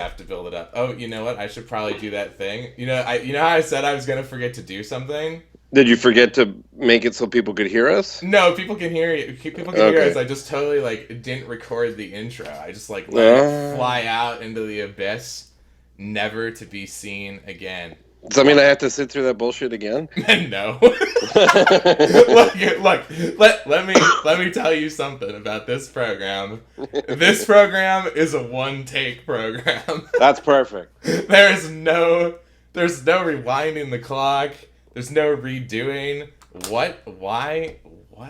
have to build it up. Oh, you know what? I should probably do that thing. You know how I said I was gonna forget to do something? Did you forget to make it so people could hear us? No, people can hear you. People can hear us. Okay. I just totally like didn't record the intro. I just like let it Uh, fly out into the abyss, never to be seen again. does that mean I have to sit through that bullshit again? No. Let me tell you something about this program. This program is a one take program. That's perfect. There's no rewinding the clock. There's no redoing. What? Why? What?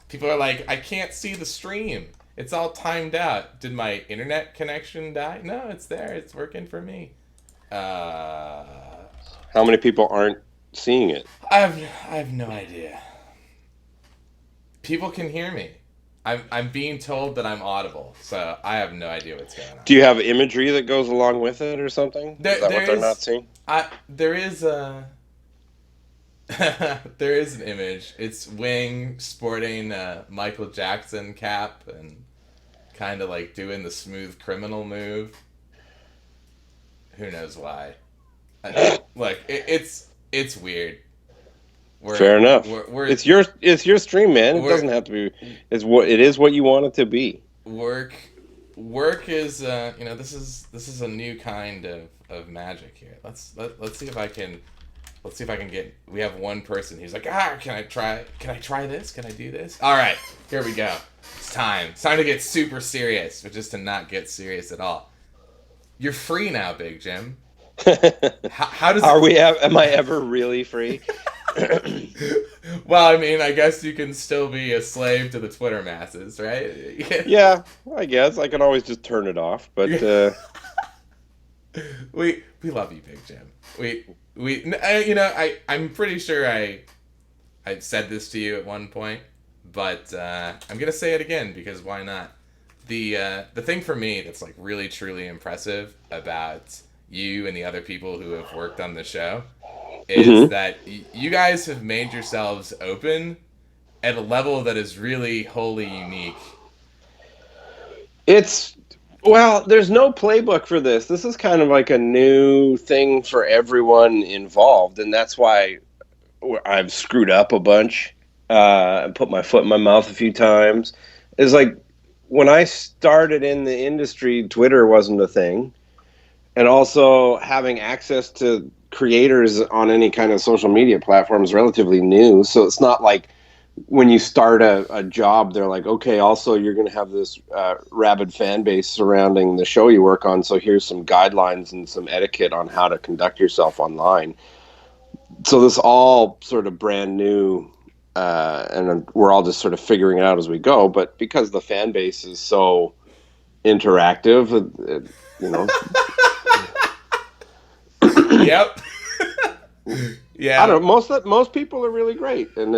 People are like, I can't see the stream. It's all timed out. Did my internet connection die? No, it's there. It's working for me. Uh, How many people aren't seeing it? I have no idea. People can hear me. I'm being told that I'm audible, so I have no idea what's going on. Do you have imagery that goes along with it or something? Is that There what they're not is seeing? there is a there is an image. It's Wing sporting a Michael Jackson cap and kind of like doing the smooth criminal move. Who knows why? Look, it's weird. Fair enough. We're It's your stream, man. It we're doesn't have to be. It is what you want it to be. work work is this is a new kind of magic here. Let's see if I can get. We have one person who's like, can I try this, can I do this? All right, here we go. It's time to get super serious, but just to not get serious at all. You're free now, Big Jim. How does Are we? Am I ever really free? well, I mean, I guess you can still be a slave to the Twitter masses, right? Yeah, I guess I can always just turn it off. But We love you, Big Jim. I'm pretty sure I said this to you at one point, but I'm gonna say it again because why not? The thing for me that's like really truly impressive about you and the other people who have worked on the show is mhm. that you guys have made yourselves open at a level that is really wholly unique. It's well, there's no playbook for this. This is kind of like a new thing for everyone involved, and that's why I've screwed up a bunch and put my foot in my mouth a few times. Is like when I started in the industry, Twitter wasn't a thing, and also having access to creators on any kind of social media platform is relatively new. So it's not like when you start a job, they're like, okay, also you're going to have this rabid fan base surrounding the show you work on. So here's some guidelines and some etiquette on how to conduct yourself online. So this all sort of brand new, and we're all just sort of figuring it out as we go. But because the fan base is so interactive, you know, Yep. I Yeah. don't know. Most people are really great, and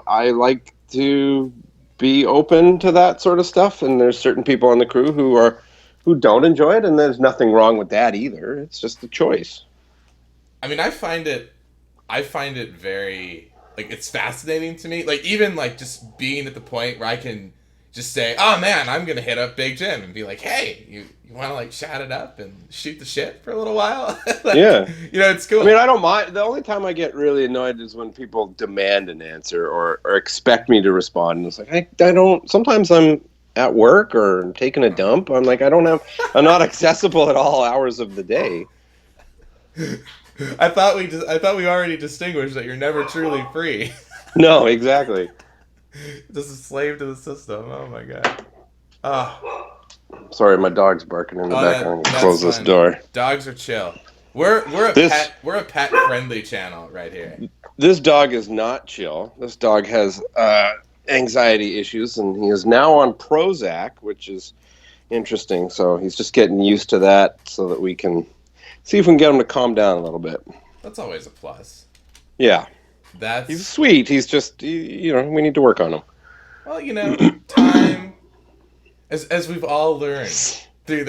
I like to be open to that sort of stuff. And there's certain people on the crew who don't enjoy it, and there's nothing wrong with that either. It's just a choice. I mean, I find it very like it's fascinating to me. Like even like just being at the point where I can just say, "Oh man, I'm gonna hit up Big Jim and be like, hey, you want to like chat it up and shoot the shit for a little while?" Like, Yeah. it's I mean, cool. I don't mind. The only time I get really annoyed is when people demand an answer or expect me to respond. And it's like I don't. Sometimes I'm at work or taking a dump. I'm like I'm not accessible at all hours of the day. I thought we already distinguished that you're never truly free. No, exactly. Just a slave to the system. Oh my god. Oh, Sorry, my dog's barking in the oh background. I'm gonna that's close this fun. door. Dogs are chill. We're a This pet friendly channel right here. this dog is not chill. This dog has anxiety issues, and he is now on Prozac, which is interesting. So he's just getting used to that, so that we can see if we can get him to calm down a little bit. That's always a plus. Yeah, he's That's sweet. He's just we need to work on well, time as we've all learned through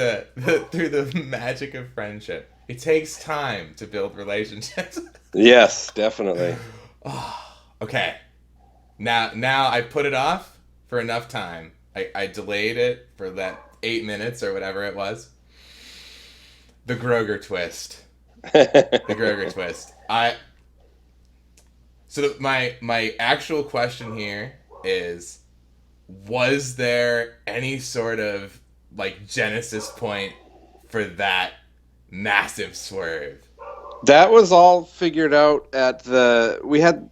through the magic of friendship. It takes time to build relationships. Yes, definitely. Oh, okay. Now I put it off for enough time. I delayed it for that 8 minutes or whatever it was. The Groger twist. The Groger twist. My actual question here is, was there any sort of like genesis point for that massive swerve? That was all figured out we had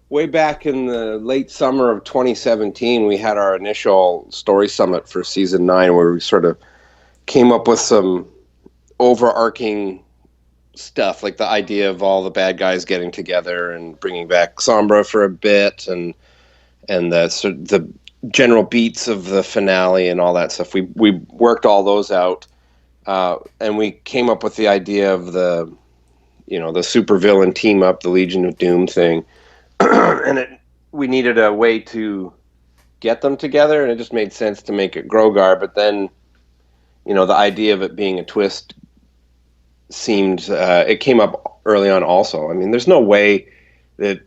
way back in the late summer of 2017, we had our initial story summit for season 9 where we sort of came up with some overarching stuff, like the idea of all the bad guys getting together and bringing back Sombra for a bit, and the general beats of the finale and all that stuff. We worked all those out, and we came up with the idea of the supervillain team up, the Legion of Doom thing, and we needed a way to get them together, and it just made sense to make it Grogar. But then, the idea of it being a twist seemed it came up early on also. I mean, there's no way that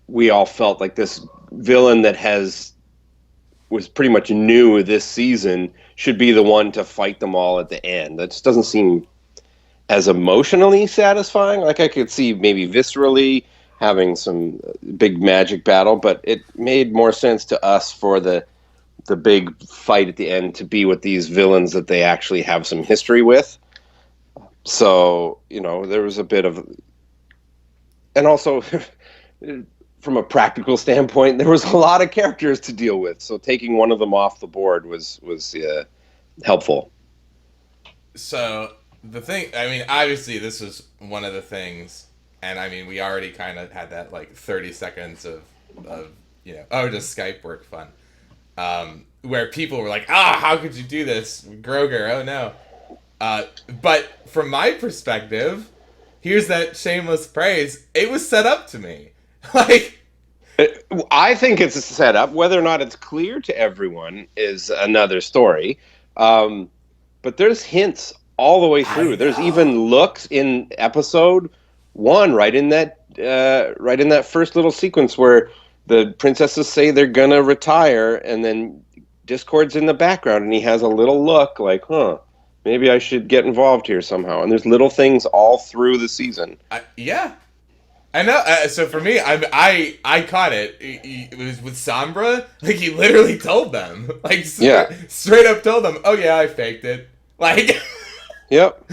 we all felt like this villain that was pretty much new this season should be the one to fight them all at the end. That just doesn't seem as emotionally satisfying. Like, I could see maybe viscerally having some big magic battle, but it made more sense to us for the big fight at the end to be with these villains that they actually have some history with. So, there was a bit of, and also from a practical standpoint, there was a lot of characters to deal with. So taking one of them off the board was helpful. So the thing, I mean, obviously this was one of the things, and I mean, we already kind of had that like 30 seconds of does Skype work fun? Where people were like, how could you do this? Groger, oh no. But from my perspective, here's that shameless praise. It was set up to me. Like, I think it's a setup. Whether or not it's clear to everyone is another story. But there's hints all the way through. There's even looks in episode 1, right in that first little sequence where the princesses say they're gonna retire, and then Discord's in the background, and he has a little look like, maybe I should get involved here somehow. And there's little things all through the season. Yeah. I know. So for me, I caught it. It was with Sombra. Like, he literally told them. Like, straight up told them, oh yeah, I faked it. Like, yep.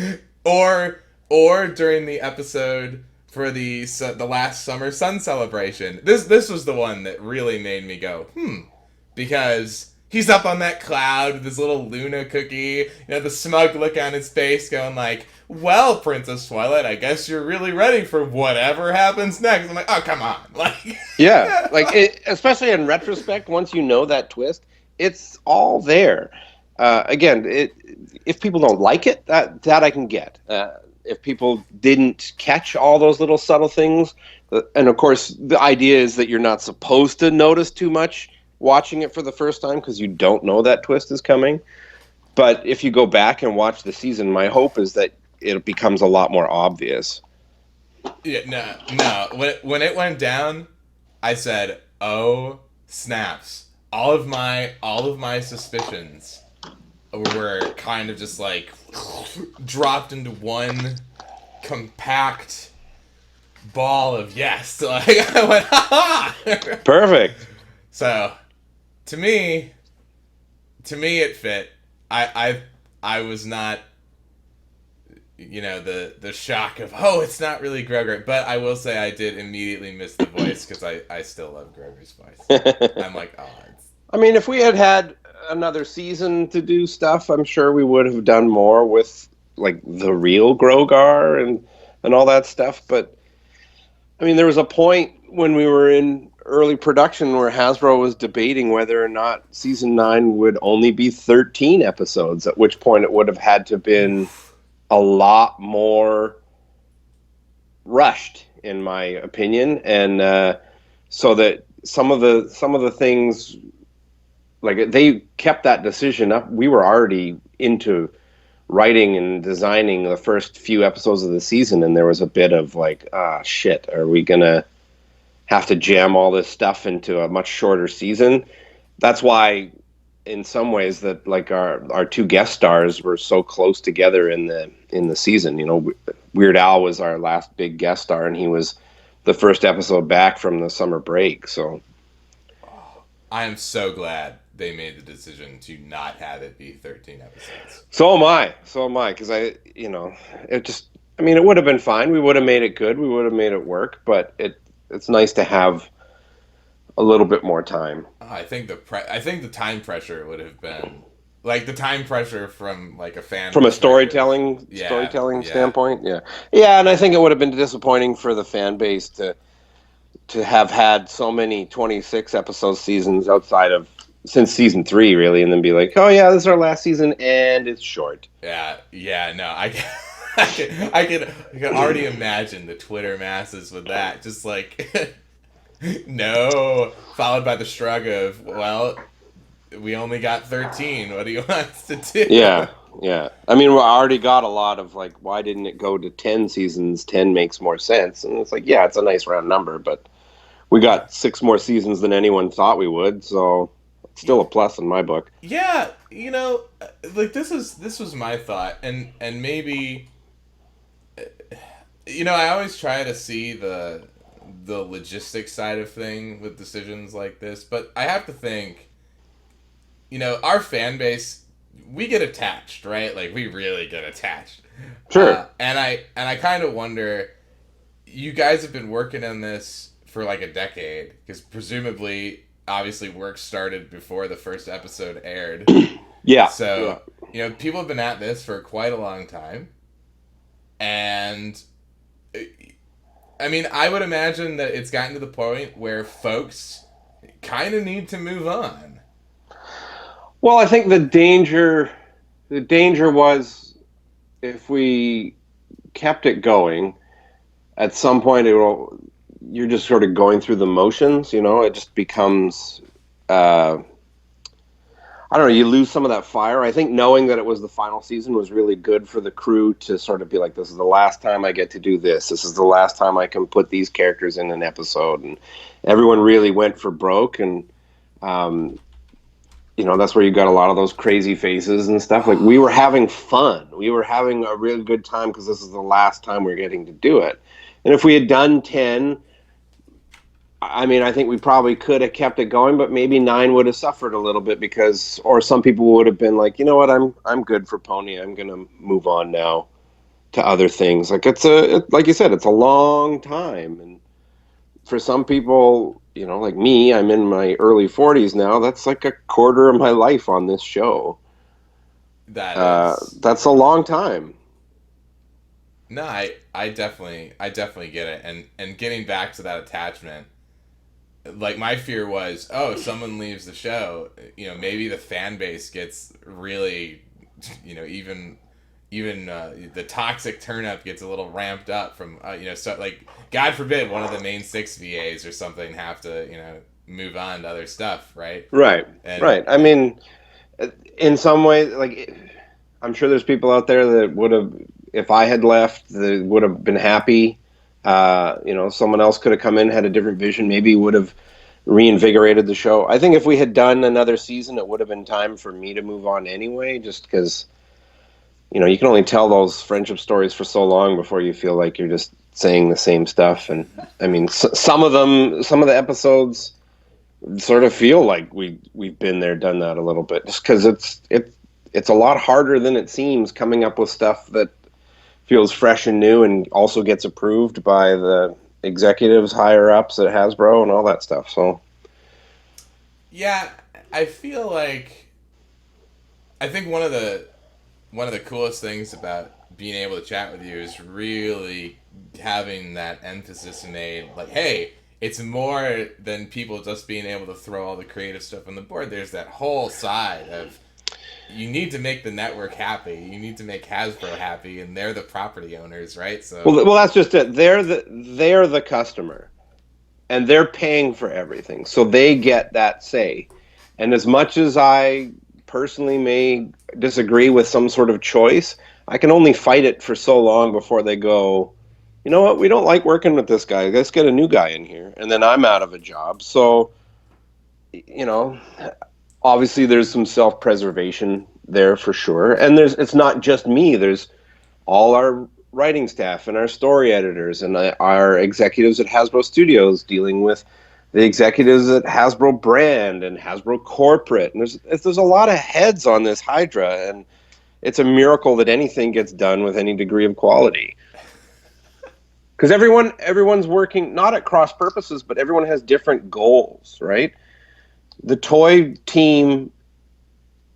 Or during the episode for the last summer sun celebration. This was the one that really made me go, because he's up on that cloud with his little Luna cookie, the smug look on his face, going like, well, Princess Twilight, I guess you're really ready for whatever happens next. I'm like, oh, come on. Like, yeah, like, especially in retrospect, once you know that twist, it's all there. Again, if people don't like it, that I can get. If people didn't catch all those little subtle things, and of course, the idea is that you're not supposed to notice too much watching it for the first time because you don't know that twist is coming. But if you go back and watch the season, my hope is that it becomes a lot more obvious. Yeah, no. When it went down, I said, "Oh, snaps!" All of my suspicions were kind of just like dropped into one compact ball of yes. Like, I went, ha ha! Perfect. So, to me, it fit. I was not, the shock of, it's not really Groger. But I will say I did immediately miss the voice because I still love Groger's voice. I'm like, I mean, if we had another season to do stuff, I'm sure we would have done more with like the real Grogar and all that stuff. But I mean, there was a point when we were in early production where Hasbro was debating whether or not season 9 would only be 13 episodes, at which point it would have had to been a lot more rushed, in my opinion. And so that some of the things, like, they kept that decision up. We were already into writing and designing the first few episodes of the season, and there was a bit of like, shit, are we gonna have to jam all this stuff into a much shorter season? That's why in some ways that like our two guest stars were so close together in the season. You know, Weird Al was our last big guest star, and he was the first episode back from the summer break. So I am so glad they made the decision to not have it be 13 episodes. So am I. So am I. Because it just. I mean, it would have been fine. We would have made it good. We would have made it work. But it's nice to have a little bit more time. I think the time pressure would have been like the time pressure from like a fan from a storytelling standpoint. Yeah, and I think it would have been disappointing for the fan base to have had so many 26 episode seasons outside of since season 3 really, and then be like, oh yeah, this is our last season and it's short. No, I can already imagine the Twitter masses with that, just like no, followed by the shrug of, well, we only got 13. What do you want us to do? Yeah. I mean, we already got a lot of like, why didn't it go to 10 seasons? 10 makes more sense. And it's like, yeah, it's a nice round number, but we got 6 more seasons than anyone thought we would. So it's still a plus in my book. Yeah. You know, like this was my thought, and maybe, you know, I always try to see the logistics side of thing with decisions like this, but I have to think, you know, our fan base, we get attached, right? Like we really get attached. Sure. And I kind of wonder, you guys have been working on this for like a decade, because presumably, obviously, work started before the first episode aired. Yeah. So, you know, people have been at this for quite a long time. And, I mean, I would imagine that it's gotten to the point where folks kind of need to move on. Well, I think the danger was if we kept it going, at some point you're just sort of going through the motions, you know, it just becomes, I don't know, you lose some of that fire. I think knowing that it was the final season was really good for the crew to sort of be like, this is the last time I get to do this. This is the last time I can put these characters in an episode. And everyone really went for broke. And, you know, that's where you got a lot of those crazy faces and stuff. Like, we were having fun. We were having a really good time because this is the last time we're getting to do it. And if we had done 10... I mean, I think we probably could have kept it going, but maybe 9 would have suffered a little bit or some people would have been like, you know what, I'm good for Pony. I'm going to move on now to other things. Like like you said, it's a long time. And for some people, you know, like me, I'm in my early 40s now. That's like a quarter of my life on this show. That's a long time. No, I definitely get it. And getting back to that attachment, like, my fear was, someone leaves the show, you know, maybe the fan base gets really, you know, even the toxic turn-up gets a little ramped up from, you know, so, like, God forbid one of the main 6 VAs or something have to, you know, move on to other stuff, right? Right. I mean, in some ways, like, I'm sure there's people out there that would have, if I had left, that would have been happy. You know, someone else could have come in, had a different vision, maybe would have reinvigorated the show. I think if we had done another season, it would have been time for me to move on anyway, just because, you know, you can only tell those friendship stories for so long before you feel like you're just saying the same stuff. And I mean, some of the episodes sort of feel like we've been there, done that a little bit, just because it's a lot harder than it seems coming up with stuff that feels fresh and new and also gets approved by the executives higher ups at Hasbro and all that stuff. So yeah, I feel like, I think one of the coolest things about being able to chat with you is really having that emphasis made, like, hey, it's more than people just being able to throw all the creative stuff on the board. There's that whole side of, you need to make the network happy. You need to make Hasbro happy, and they're the property owners, right? So well, that's just it. They're the customer, and they're paying for everything, so they get that say. And as much as I personally may disagree with some sort of choice, I can only fight it for so long before they go, you know what, we don't like working with this guy. Let's get a new guy in here, and then I'm out of a job. So, you know, obviously there's some self-preservation there for sure, and it's not just me. There's all our writing staff and our story editors and our executives at Hasbro Studios dealing with the executives at Hasbro Brand and Hasbro Corporate. And there's a lot of heads on this Hydra, and it's a miracle that anything gets done with any degree of quality. Because everyone's working not at cross purposes, but everyone has different goals, right? The toy team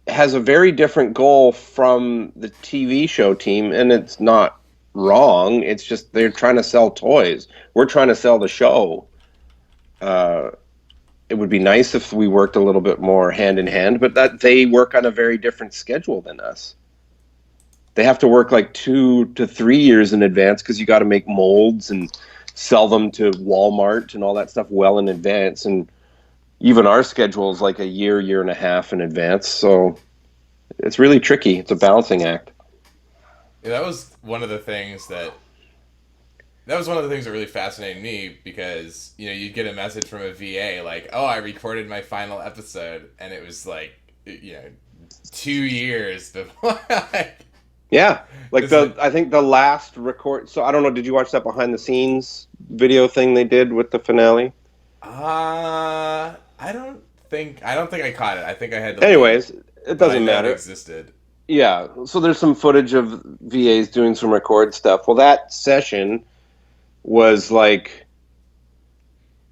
has a very different goal from the TV show team, and it's not wrong. It's just they're trying to sell toys. We're trying to sell the show. It would be nice if we worked a little bit more hand in hand, but that they work on a very different schedule than us. They have to work like 2 to 3 years in advance because you got to make molds and sell them to Walmart and all that stuff well in advance. And even our schedule is like a year and a half in advance. So it's really tricky. It's a balancing act. Yeah, that was one of the things that really fascinated me because, you'd get a message from a VA like, oh, I recorded my final episode. And it was like, 2 years before. Yeah. I think the last record. So I don't know. Did you watch that behind the scenes video thing they did with the finale? I don't think I caught it. I think I had to Anyways, leave, it but I doesn't know it matter. existed. Yeah, so there's some footage of VAs doing some record stuff. Well, that session was like,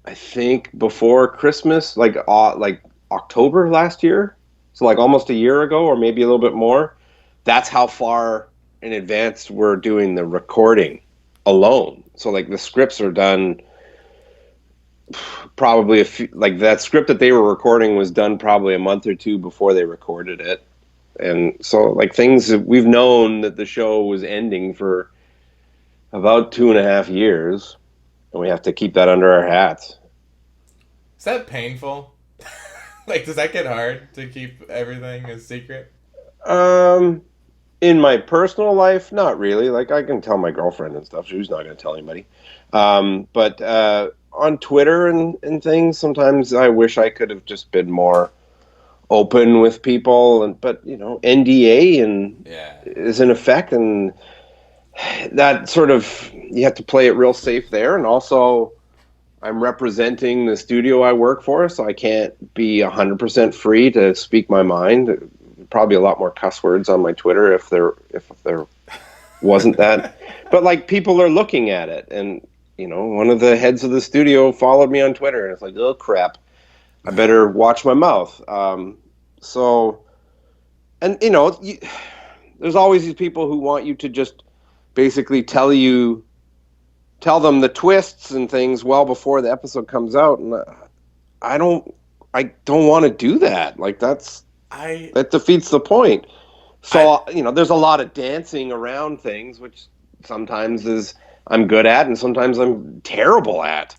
I think before Christmas, like October last year. So like almost a year ago, or maybe a little bit more. That's how far in advance we're doing the recording alone. So like the scripts are done probably like that script that they were recording was done probably a month or two before they recorded it. And so, like, things that we've known that the show was ending for about 2.5 years, and we have to keep that under our hats. Is that painful? Like, does that get hard to keep everything a secret? In my personal life, not really. Like, I can tell my girlfriend and stuff. She's not going to tell anybody. But on Twitter and things, sometimes I wish I could have just been more open with people, but NDA is in effect, and that sort of you have to play it real safe there. And also, I'm representing the studio I work for, so I can't be 100% free to speak my mind. Probably a lot more cuss words on my Twitter if there wasn't that. But like people are looking at it, and one of the heads of the studio followed me on Twitter, and it's like, oh crap, I better watch my mouth. So, and there's always these people who want you to just basically tell them the twists and things well before the episode comes out, and I don't want to do that. Like that defeats the point. So there's a lot of dancing around things, which sometimes I'm good at, and sometimes I'm terrible at.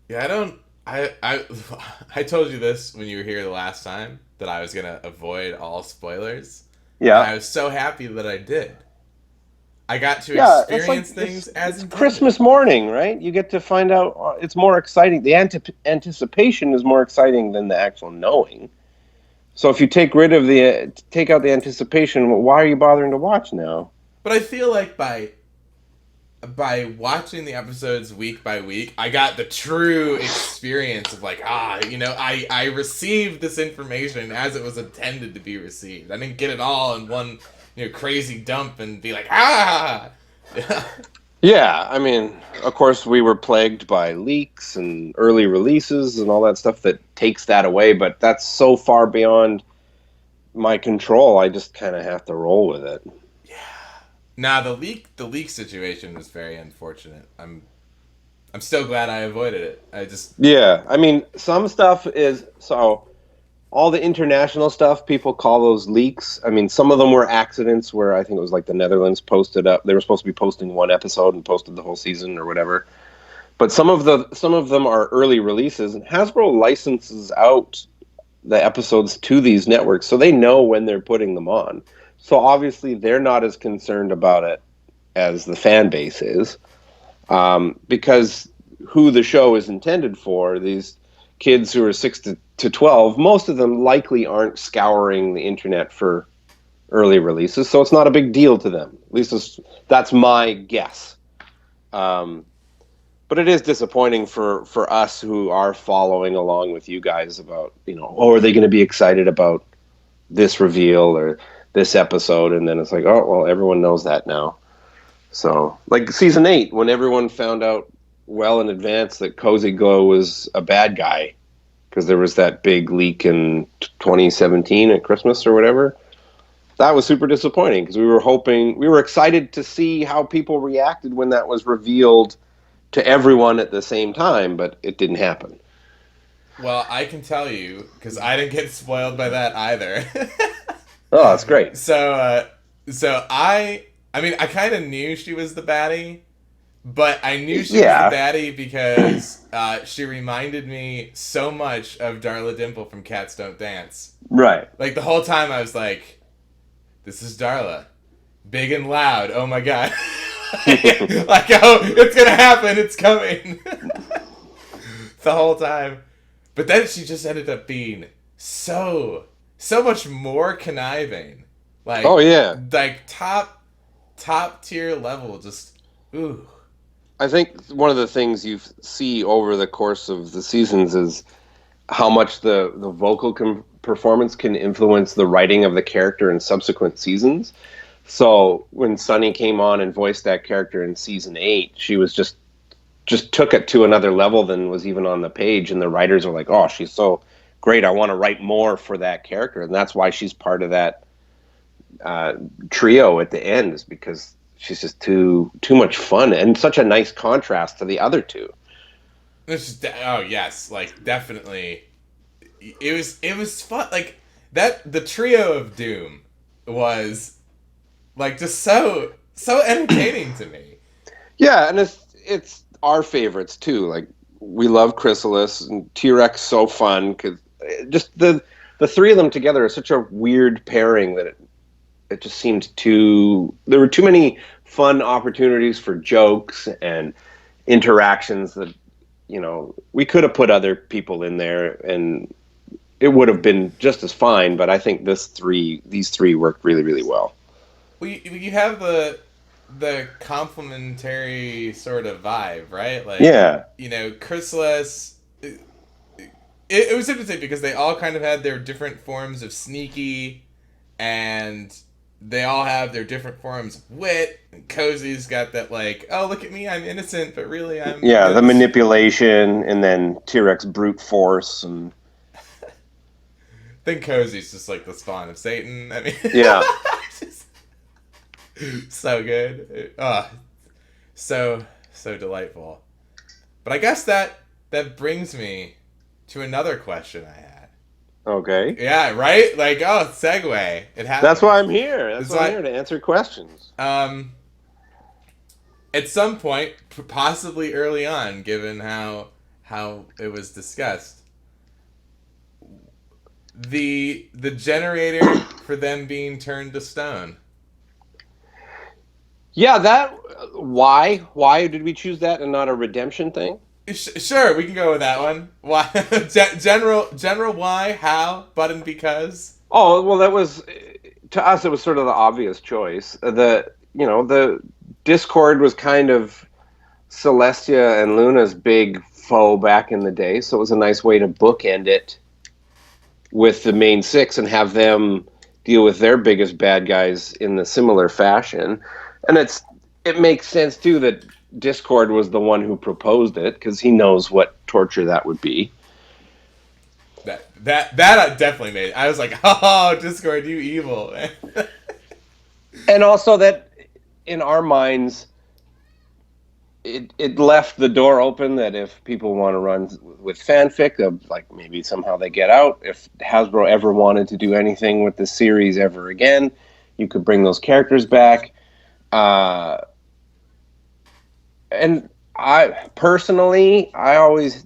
Yeah, I told you this when you were here the last time that I was gonna avoid all spoilers. Yeah, and I was so happy that I did. I got to experience things as intended. Christmas morning, right? You get to find out. It's more exciting. The anticipation is more exciting than the actual knowing. So if you take out the anticipation, why are you bothering to watch now? But I feel like by watching the episodes week by week, I got the true experience of like, I received this information as it was intended to be received. I didn't get it all in one, crazy dump and be like, Yeah, I mean, of course we were plagued by leaks and early releases and all that stuff that takes that away, but that's so far beyond my control. I just kind of have to roll with it. Nah, the leak situation was very unfortunate. I'm still glad I avoided it. Yeah, I mean, some stuff is so all the international stuff, people call those leaks. I mean, some of them were accidents where I think it was like the Netherlands posted up. They were supposed to be posting one episode and posted the whole season or whatever. But some of them are early releases, and Hasbro licenses out the episodes to these networks, so they know when they're putting them on. So obviously they're not as concerned about it as the fan base is, because who the show is intended for, these kids who are 6 to 12, most of them likely aren't scouring the internet for early releases, so it's not a big deal to them. At least that's my guess. But it is disappointing for us who are following along with you guys about, are they going to be excited about this reveal or this episode? And then it's like, oh, well, everyone knows that now. So, like season 8, when everyone found out well in advance that Cozy Glow was a bad guy, because there was that big leak in 2017 at Christmas or whatever. That was super disappointing because we were excited to see how people reacted when that was revealed to everyone at the same time, but it didn't happen. Well, I can tell you, because I didn't get spoiled by that either. Oh, that's great. So I kind of knew she was the baddie, but I knew she was the baddie because she reminded me so much of Darla Dimple from Cats Don't Dance. Right. Like, the whole time I was like, this is Darla. Big and loud. Oh, my God. Like, oh, it's going to happen. It's coming. The whole time. But then she just ended up being so much more conniving. Like, oh, yeah. Like, top tier level. Just, ooh. I think one of the things you see over the course of the seasons is how much the vocal performance can influence the writing of the character in subsequent seasons. So when Sunny came on and voiced that character in season 8, she was just took it to another level than was even on the page, and the writers were like, oh, she's so great, I want to write more for that character. And that's why she's part of that trio at the end, is because she's just too much fun and such a nice contrast to the other two. Oh yes, like definitely. It was fun. Like that, the trio of Doom was like just so entertaining to me. Yeah, and it's our favorites too. Like, we love Chrysalis and T-Rex. So fun because just the three of them together is such a weird pairing that it just seemed there were too many fun opportunities for jokes and interactions that, we could have put other people in there and it would have been just as fine, but I think these three worked really, really well. Well, you have the complementary sort of vibe, right? Like, yeah. Chrysalis, it was interesting because they all kind of had their different forms of sneaky, and they all have their different forms of wit. And Cozy's got that, like, oh, look at me, I'm innocent, but really I'm... Yeah, the manipulation, and then T-Rex brute force, and... Then Cozy's just like the spawn of Satan. I mean... Yeah. So good. So delightful. But I guess that brings me to another question I had. Okay. Yeah, right? Like, oh, segue. It happens. That's why I'm here. That's why I'm here, to answer questions. At some point, possibly early on, given how it was discussed, the generator for them being turned to stone. Yeah, why did we choose that and not a redemption thing? Sure, we can go with that one. Why? General why, how, but and because? Oh, well, that was, to us, it was sort of the obvious choice. The Discord was kind of Celestia and Luna's big foe back in the day, so it was a nice way to bookend it with the main six and have them deal with their biggest bad guys in the similar fashion. And it makes sense too that Discord was the one who proposed it, because he knows what torture that would be. That definitely made it. I was like, oh, Discord, you evil. And also that in our minds, it left the door open that if people want to run with fanfic, like maybe somehow they get out. If Hasbro ever wanted to do anything with the series ever again, you could bring those characters back. And I personally, I always,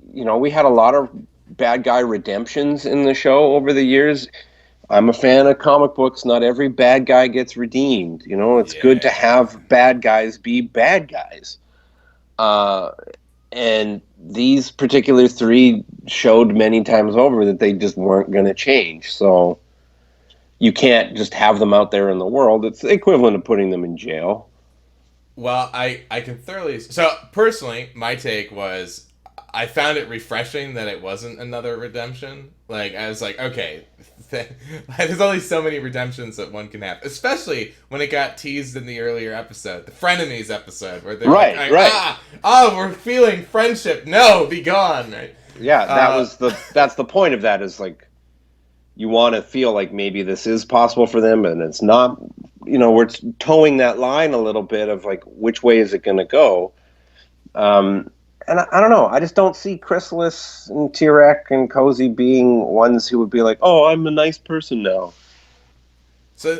we had a lot of bad guy redemptions in the show over the years. I'm a fan of comic books. Not every bad guy gets redeemed. It's good to have bad guys be bad guys. And these particular three showed many times over that they just weren't going to change. So you can't just have them out there in the world. It's the equivalent of putting them in jail. Well, I can thoroughly. So, personally, my take was I found it refreshing that it wasn't another redemption. Like, I was like, okay, there's only so many redemptions that one can have. Especially when it got teased in the earlier episode, the Frenemies episode, where they're Right, like, right. we're feeling friendship. No, be gone. Right? Yeah, that's the point of that is like you want to feel like maybe this is possible for them and it's not. We're towing that line a little bit of like which way is it going to go. And I don't know. I just don't see Chrysalis and Tirek and Cozy being ones who would be like, "Oh, I'm a nice person now." So,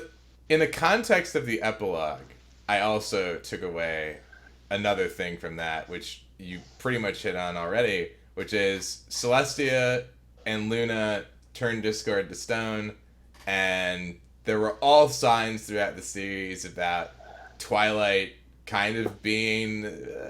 in the context of the epilogue, I also took away another thing from that, which you pretty much hit on already, which is Celestia and Luna turned Discord to stone, and there were all signs throughout the series about Twilight kind of being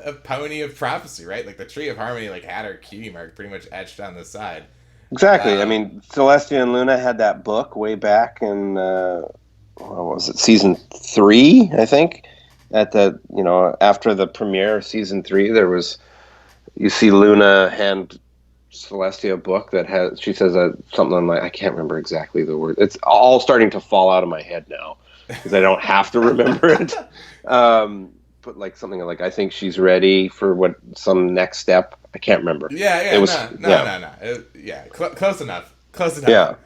a pony of prophecy, right? Like the Tree of Harmony, like had her cutie mark pretty much etched on the side. Exactly. I mean, Celestia and Luna had that book way back in what was it, season 3, I think. At the after the premiere of season 3, you see Luna hand Celestia a book that has, she says something like, I can't remember exactly the word. It's all starting to fall out of my head now because I don't have to remember it. But like something like, I think she's ready for some next step. I can't remember. Yeah, it was, no. Close enough. Yeah.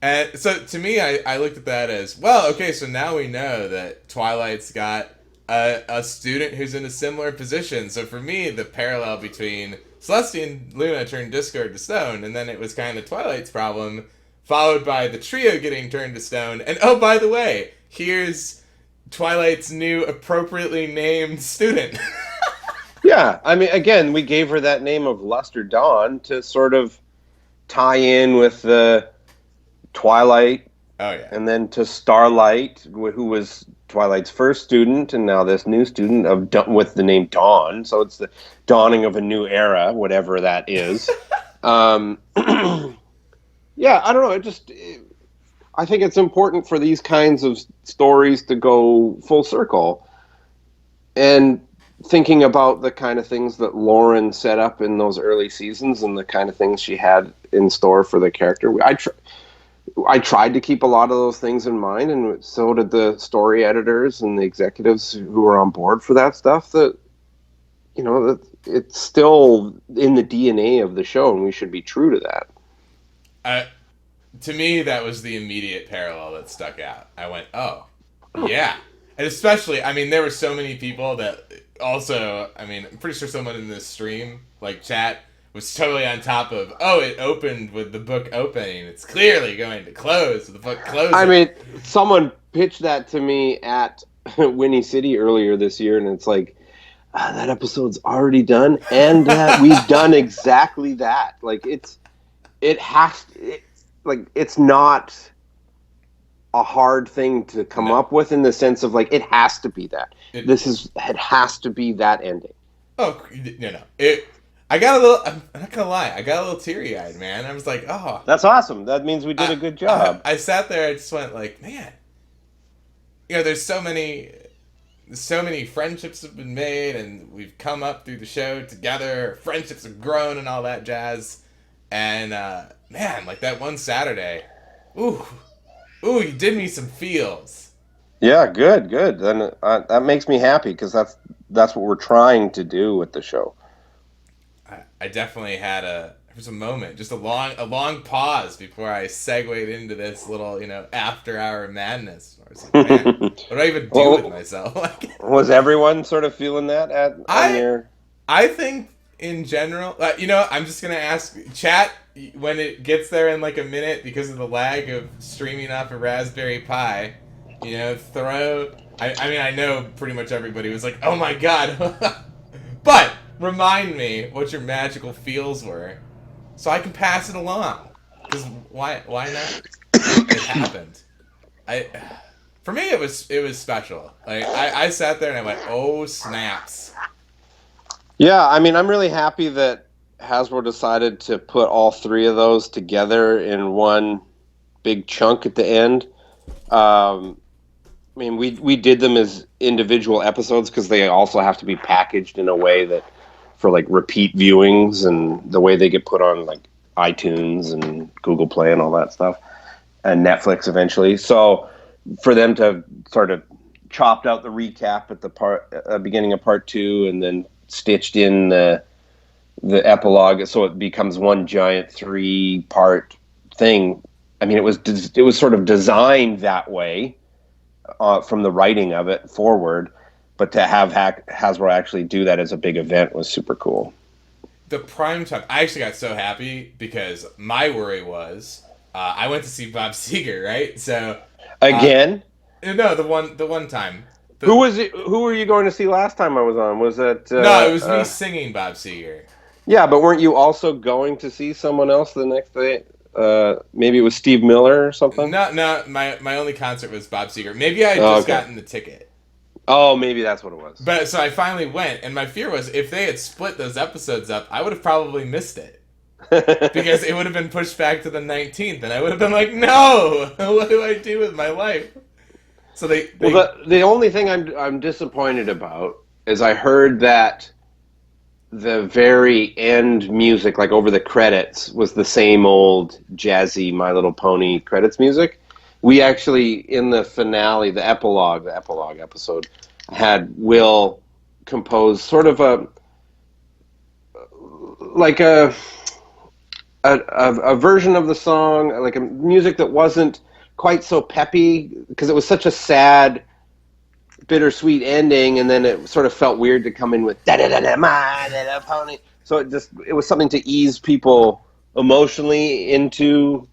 And so to me, I looked at that as, well, okay, so now we know that Twilight's got a student who's in a similar position. So for me, the parallel between Celestia and Luna turned Discord to stone, and then it was kind of Twilight's problem, followed by the trio getting turned to stone. And oh, by the way, here's Twilight's new appropriately named student. Yeah, I mean, again, we gave her that name of Luster Dawn to sort of tie in with the Twilight. Oh, yeah. And then to Starlight, who was Twilight's first student, and now this new student with the name Dawn. So it's the dawning of a new era, whatever that is. Yeah, I don't know. I think it's important for these kinds of stories to go full circle. And thinking about the kind of things that Lauren set up in those early seasons and the kind of things she had in store for the character, I tried to keep a lot of those things in mind, and so did the story editors and the executives who were on board for that stuff. That it's still in the DNA of the show, and we should be true to that. To me, that was the immediate parallel that stuck out. I went, oh, yeah. And especially, I mean, there were so many people that also, I mean, I'm pretty sure someone in this stream, like chat, was totally on top of, oh, it opened with the book opening. It's clearly going to close with the book closing. I mean, someone pitched that to me at Winnie City earlier this year, and it's like, that episode's already done, and that we've done exactly that. Like, it's not a hard thing to come up with in the sense of like, it has to be that. It has to be that ending. Oh, I got a little, I'm not gonna lie, I got a little teary-eyed, man. I was like, oh. That's awesome. That means we did a good job. I sat there, I just went like, man, there's so many friendships have been made, and we've come up through the show together, friendships have grown and all that jazz. And, man, like that one Saturday, ooh, you did me some feels. Yeah, good. Then that makes me happy, because that's what we're trying to do with the show. I definitely had there was a moment, just a long pause before I segued into this little, after hour madness. I was like, man, what do I even do with myself? Was everyone sort of feeling that I think in general, I'm just gonna ask chat when it gets there in like a minute, because of the lag of streaming off a Raspberry Pi. I know pretty much everybody was like, oh my god, but remind me what your magical feels were, so I can pass it along. Because why not? It happened. For me, it was special. Like I sat there and I went, oh snaps. Yeah, I mean, I'm really happy that Hasbro decided to put all three of those together in one big chunk at the end. I mean, we did them as individual episodes because they also have to be packaged in a way that for like repeat viewings and the way they get put on like iTunes and Google Play and all that stuff and Netflix eventually. So for them to sort of chopped out the recap at the beginning of part 2 and then stitched in the epilogue so it becomes one giant 3-part thing. I mean, it was sort of designed that way. From the writing of it forward, but to have Hasbro actually do that as a big event was super cool. The prime time, I actually got so happy because my worry was I went to see Bob Seger, right? So again, no, the one time. Who was it? Who were you going to see last time I was on? Was it? No, it was me singing Bob Seger. Yeah, but weren't you also going to see someone else the next day? Maybe it was Steve Miller or something? No, my only concert was Bob Seger. Maybe I had just gotten the ticket. Oh, maybe that's what it was. But so I finally went, and my fear was if they had split those episodes up, I would have probably missed it. Because it would have been pushed back to the 19th, and I would have been like, no! What do I do with my life? So Well, the only thing I'm disappointed about is I heard that the very end music, like over the credits, was the same old jazzy My Little Pony credits music. We actually, in the finale, the epilogue episode, had Will compose sort of a version of the song, like a music that wasn't quite so peppy, because it was such a sad, bittersweet ending, and then it sort of felt weird to come in with da-da-da-da, My Little Pony. So it was something to ease people emotionally into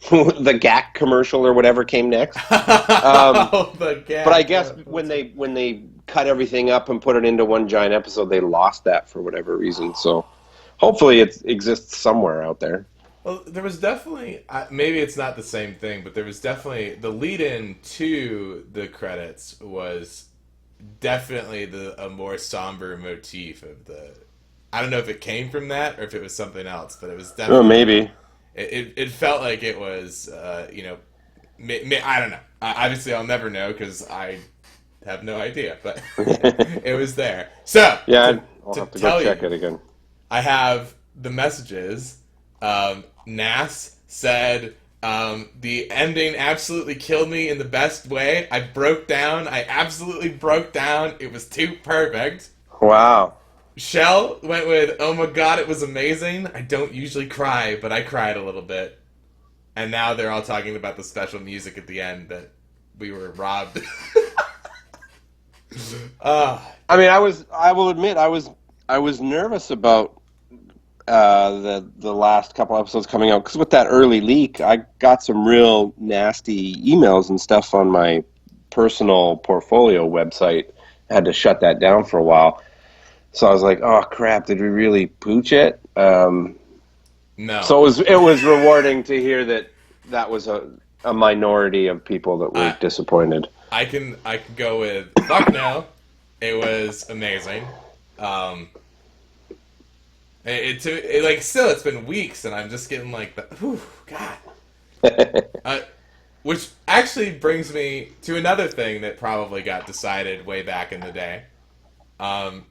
the GAC commercial or whatever came next. The GAC. But I guess when they cut everything up and put it into one giant episode, they lost that for whatever reason. So hopefully it exists somewhere out there. Well, there was definitely, maybe it's not the same thing, but there was definitely, the lead-in to the credits was definitely a more somber motif of the, I don't know if it came from that or if it was something else, but it was definitely... Oh, maybe. It felt like it was, I don't know. Obviously, I'll never know because I have no idea, but it was there. So, yeah, I'll have to go check it again. I have the messages. Nas said, the ending absolutely killed me in the best way. I broke down. I absolutely broke down. It was too perfect. Wow. Shell went with, oh my god, it was amazing. I don't usually cry, but I cried a little bit. And now they're all talking about the special music at the end that we were robbed. I mean, I will admit, I was nervous about the last couple episodes coming out, because with that early leak, I got some real nasty emails and stuff on my personal portfolio website. I had to shut that down for a while. So I was like, oh crap, did we really pooch it? No. So it was rewarding to hear that was a minority of people that were disappointed. I can go with fuck no. It was amazing. It's been weeks and I'm just getting like whew, God. Which actually brings me to another thing that probably got decided way back in the day.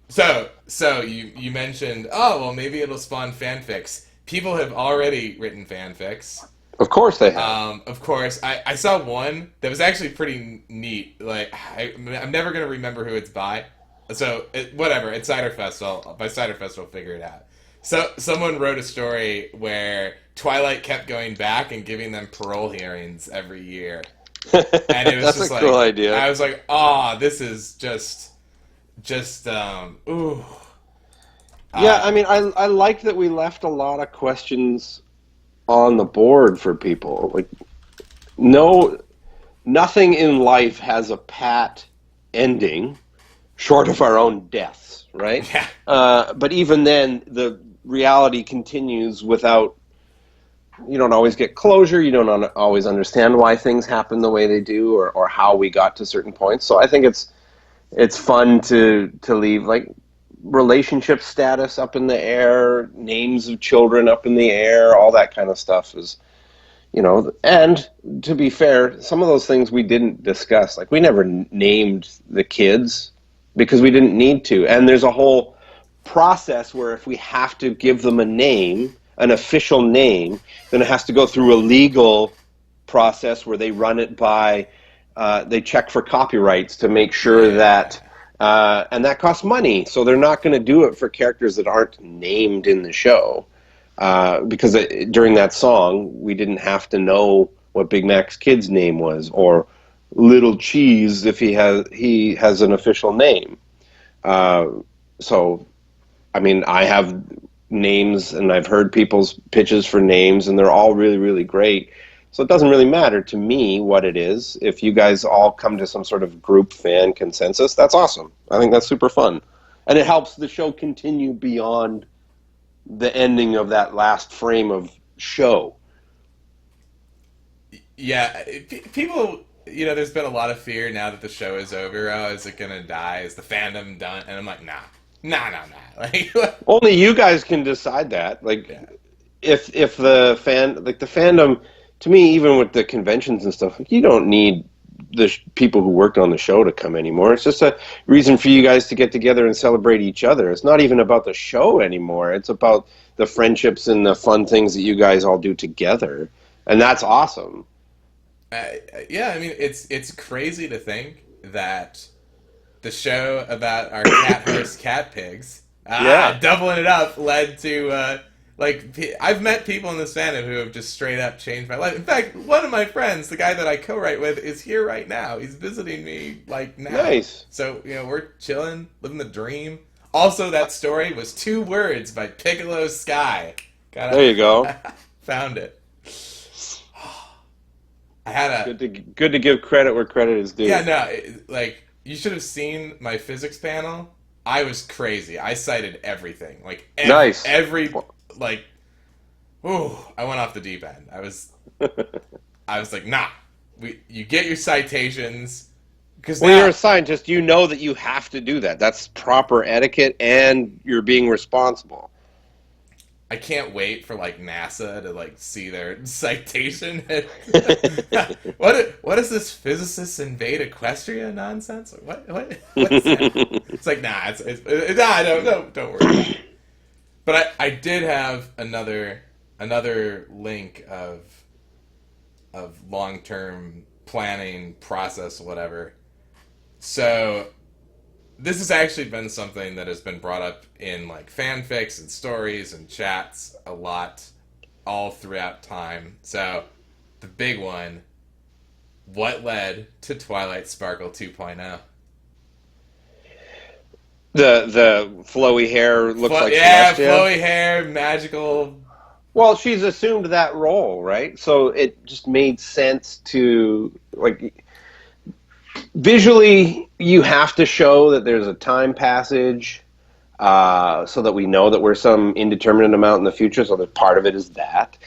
So you mentioned, oh well, maybe it'll spawn fanfics. People have already written fanfics. Of course they have. Of course, I saw one that was actually pretty neat. Like I'm never gonna remember who it's by. So whatever, it's Cider Fest. By Cider Fest, we'll figure it out. So someone wrote a story where Twilight kept going back and giving them parole hearings every year, and it was That's just a cool idea. I was like, oh, this is just ooh. Yeah, I mean, I like that we left a lot of questions on the board for people. Like, nothing in life has a pat ending, short of our own deaths, right? Yeah. But even then, the reality continues without. You don't always get closure. You don't always understand why things happen the way they do, or how we got to certain points. So I think it's fun to leave, like, relationship status up in the air, names of children up in the air, all that kind of stuff is, and to be fair, some of those things we didn't discuss. Like, we never named the kids because we didn't need to. And there's a whole process where if we have to give them a name, an official name, then it has to go through a legal process where they run it by, they check for copyrights to make sure that, and that costs money. So they're not going to do it for characters that aren't named in the show. Because during that song, we didn't have to know what Big Mac's kid's name was, or Little Cheese if he has an official name. So, I mean, I have names, and I've heard people's pitches for names, and they're all really, really great. So it doesn't really matter to me what it is. If you guys all come to some sort of group fan consensus, that's awesome. I think that's super fun. And it helps the show continue beyond the ending of that last frame of show. Yeah, people, there's been a lot of fear now that the show is over. Oh, is it gonna die? Is the fandom done? And I'm like, nah. Like, only you guys can decide that. Like, yeah. if the fandom, to me, even with the conventions and stuff, like, you don't need the people who worked on the show to come anymore. It's just a reason for you guys to get together and celebrate each other. It's not even about the show anymore. It's about the friendships and the fun things that you guys all do together, and that's awesome. Yeah, I mean, it's crazy to think that the show about our cat host cat pigs, doubling it up, led to I've met people in this fandom who have just straight up changed my life. In fact, one of my friends, the guy that I co-write with, is here right now. He's visiting me now. Nice. So we're chilling, living the dream. Also, that story was 2 words by Piccolo Sky. There you go. Found it. I had good to give credit where credit is due. Yeah, no, you should have seen my physics panel. I was crazy. I cited everything. Nice. I went off the deep end. I was like, nah. You get your citations. You're a scientist. You know that you have to do that. That's proper etiquette, and you're being responsible. I can't wait for NASA to see their citation. What is this physicists invade Equestria nonsense? What is that? It's like, nah, don't worry. But I did have another link of long-term planning process, whatever. So this has actually been something that has been brought up in fanfics and stories and chats a lot all throughout time. So the big one, what led to Twilight Sparkle 2.0? The flowy hair looks like Celestia. flowy hair, magical. Well, she's assumed that role, right? So it just made sense to visually, you have to show that there's a time passage, so that we know that we're some indeterminate amount in the future. So that part of it is that.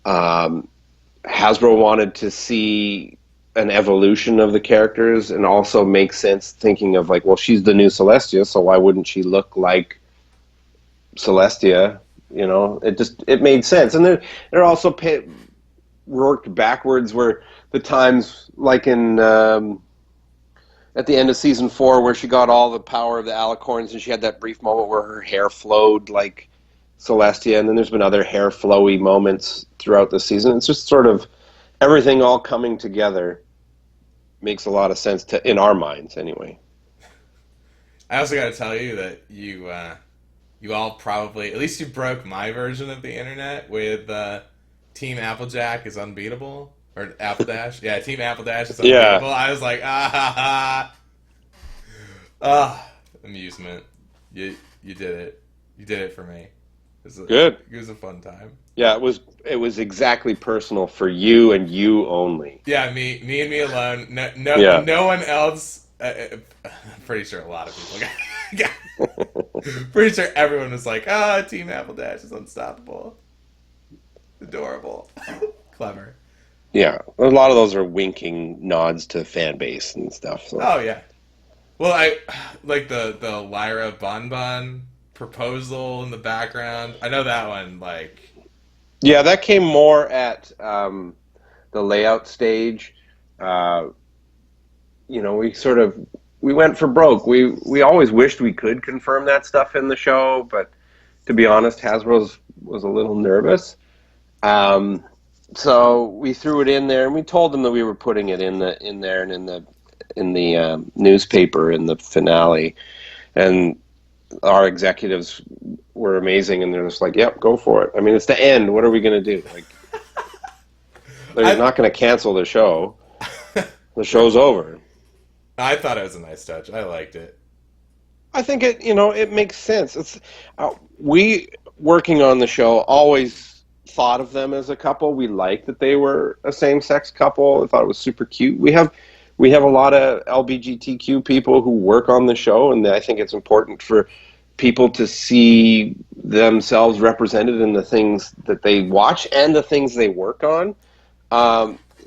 Hasbro wanted to see an evolution of the characters, and also makes sense thinking of she's the new Celestia, so why wouldn't she look like Celestia? It made sense. And they're also worked backwards, where the times in at the end of season 4, where she got all the power of the alicorns, and she had that brief moment where her hair flowed like Celestia, and then there's been other hair flowy moments throughout the season. It's just sort of everything all coming together makes a lot of sense in our minds, anyway. I also got to tell you that you all probably, at least you broke my version of the internet with Team Applejack is unbeatable. Or Apple Dash. Yeah, Team Apple Dash is unbeatable. Yeah. I was like, amusement. You did it. You did it for me. Good. It was a fun time. Yeah, it was exactly personal for you and you only. Yeah, me and me alone. No one else. I'm pretty sure a lot of people pretty sure everyone was like, Team Apple Dash is unstoppable. Adorable. Clever. Yeah, a lot of those are winking nods to fan base and stuff. So. Oh, yeah. Well, I like the Lyra Bonbon proposal in the background. I know that one. Like, Yeah, that came more at the layout stage. Uh, we went for broke. We always wished we could confirm that stuff in the show, but to be honest, Hasbro was a little nervous. So we threw it in there, and we told them that we were putting it in there and in the newspaper in the finale. And our executives were amazing, and they're just like, "Yep, go for it." I mean, it's the end. What are we going to do? Like, they're not going to cancel the show. The show's over. I thought it was a nice touch. I liked it. I think it makes sense. It's we working on the show always thought of them as a couple. We liked that they were a same-sex couple. I thought it was super cute. We have a lot of LGBTQ people who work on the show, and I think it's important for people to see themselves represented in the things that they watch and the things they work on.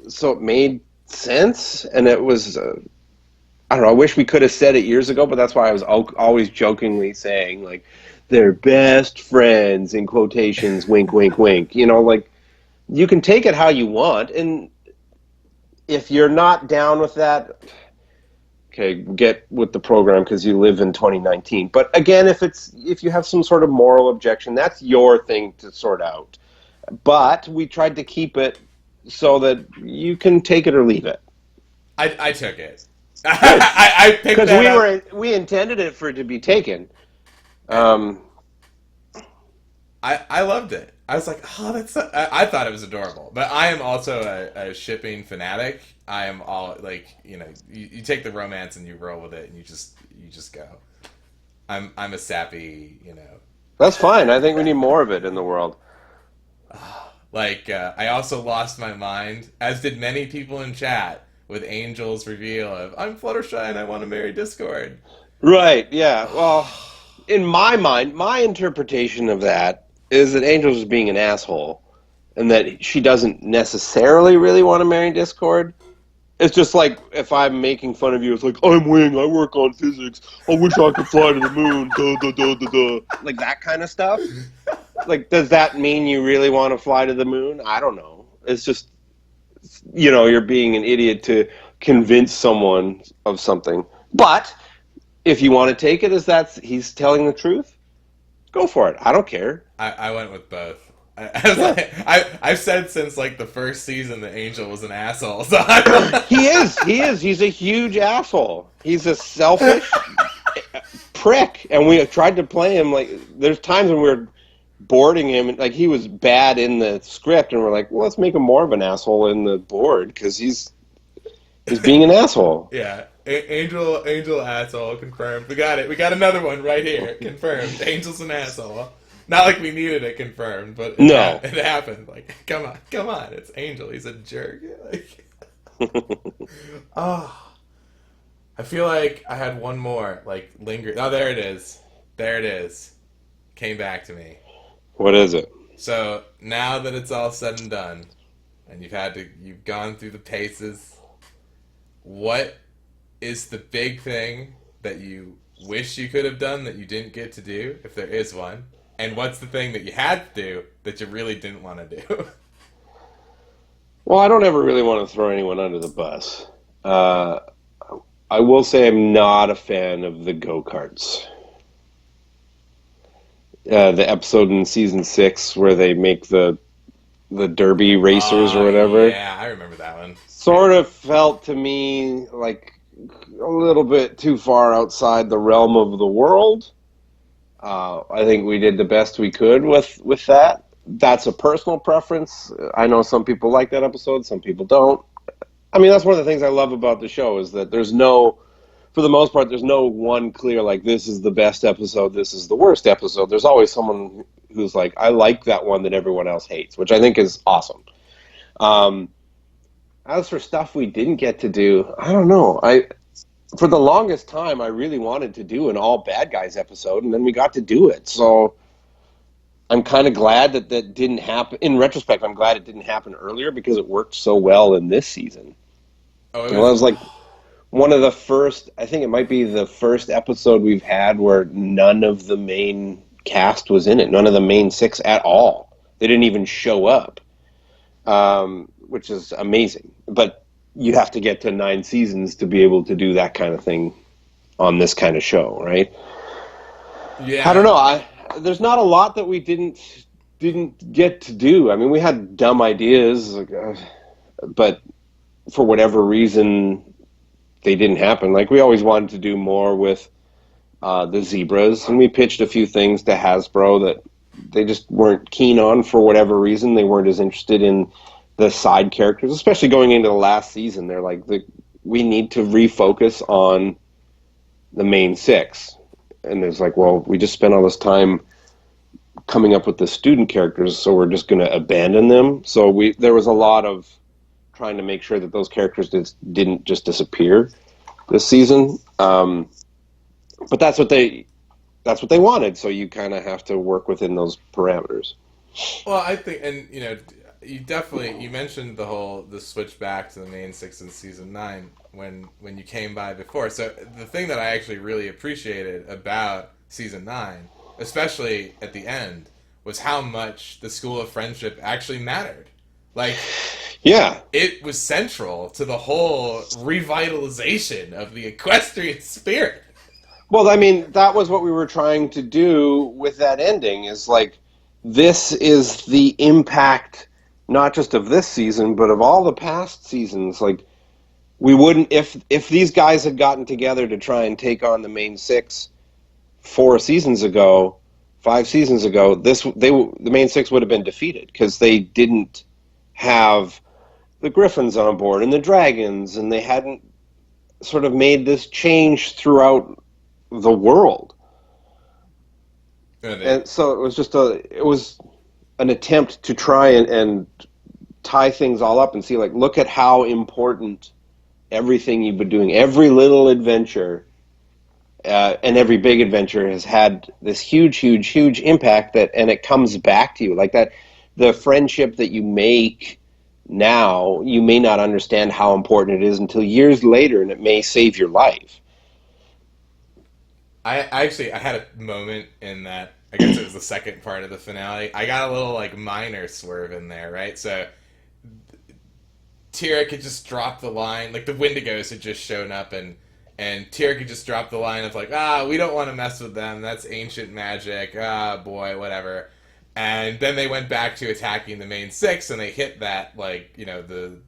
So it made sense, and it was. I don't know. I wish we could have said it years ago, but that's why I was always jokingly saying, like, they're best friends in quotations, wink, wink, wink. Like, you can take it how you want, and if you're not down with that, okay, get with the program because you live in 2019. But again, if you have some sort of moral objection, that's your thing to sort out. But we tried to keep it so that you can take it or leave it. I took it. I picked because that up. we intended it for it to be taken. I loved it. I was like, oh, I thought it was adorable. But I am also a shipping fanatic. I am all like, you take the romance and you roll with it, and you just go. I'm a sappy, That's fine. I think we need more of it in the world. Like, I also lost my mind, as did many people in chat, with Angel's reveal of, I'm Fluttershy and I want to marry Discord. Right, yeah. Well, in my mind, my interpretation of that is that Angel's is being an asshole, and that she doesn't necessarily really want to marry Discord. It's just like, if I'm making fun of you, it's like, I'm Wing, I work on physics, I wish I could fly to the moon, duh, duh, duh, duh, duh. Like that kind of stuff. Like, does that mean you really want to fly to the moon? I don't know. It's just, you're being an idiot to convince someone of something. But if you want to take it as that he's telling the truth, go for it. I don't care. I went with both. I've said since like the first season that Angel was an asshole. So He is. He's a huge asshole. He's a selfish prick. And we tried to play him like, there's times when we were boarding him, like he was bad in the script, and we're like, well, let's make him more of an asshole in the board because he's being an asshole. Yeah, Angel asshole confirmed. We got it. We got another one right here confirmed. Angel's an asshole. Not like we needed it confirmed, but it happened. Like, come on, it's Angel. He's a jerk. Like, oh, I feel like I had one more like linger. Oh, there it is. Came back to me. What is it? So now that it's all said and done, and you've gone through the paces, what is the big thing that you wish you could have done that you didn't get to do, if there is one? And what's the thing that you had to do that you really didn't want to do? Well, I don't ever really want to throw anyone under the bus. I will say I'm not a fan of the go-karts. The episode in season 6 where they make the derby racers or whatever. Yeah, I remember that one. Sort of felt to me like a little bit too far outside the realm of the world. I think we did the best we could with that. That's a personal preference. I know some people like that episode, some people don't. I mean, that's one of the things I love about the show is that for the most part, there's no one clear, like, this is the best episode, this is the worst episode. There's always someone who's like, I like that one that everyone else hates, which I think is awesome. As for stuff we didn't get to do, I don't know. For the longest time, I really wanted to do an all bad guys episode, and then we got to do it. So I'm kind of glad that didn't happen. In retrospect, I'm glad it didn't happen earlier because it worked so well in this season. I was like, one of the first, I think it might be the first episode we've had where none of the main cast was in it. None of the main six at all. They didn't even show up, which is amazing. But you have to get to 9 seasons to be able to do that kind of thing on this kind of show, right? Yeah. I don't know. There's not a lot that we didn't get to do. I mean, we had dumb ideas, but for whatever reason, they didn't happen. Like, we always wanted to do more with the zebras, and we pitched a few things to Hasbro that they just weren't keen on for whatever reason. They weren't as interested in the side characters, especially going into the last season. They're like, we need to refocus on the main six. And it's like, well, we just spent all this time coming up with the student characters, so we're just going to abandon them. So there was a lot of trying to make sure that those characters didn't just disappear this season. But that's what they wanted, so you kind of have to work within those parameters. Well, I think, and you mentioned the switch back to the main six in season 9 when you came by before. So the thing that I actually really appreciated about season 9, especially at the end, was how much the School of Friendship actually mattered. Like, yeah, it was central to the whole revitalization of the equestrian spirit. Well, I mean, that was what we were trying to do with that ending, is like, this is the impact not just of this season, but of all the past seasons. Like, we wouldn't, if these guys had gotten together to try and take on the main six 5 seasons ago, the main six would have been defeated, because they didn't have the Griffins on board and the Dragons, and they hadn't sort of made this change throughout the world. And so it was an attempt to try and tie things all up and see, like, look at how important everything you've been doing, every little adventure and every big adventure has had this huge, huge, huge impact, and it comes back to you like that. The friendship that you make now, you may not understand how important it is until years later, and it may save your life. I had a moment in that, I guess it was the second part of the finale. I got a little, like, minor swerve in there, right? So Tyrek had just dropped the line, like, the Wendigos had just shown up, and Tyrek had just dropped the line of, like, we don't want to mess with them, that's ancient magic, boy, whatever. And then they went back to attacking the main six, and they hit that, like, the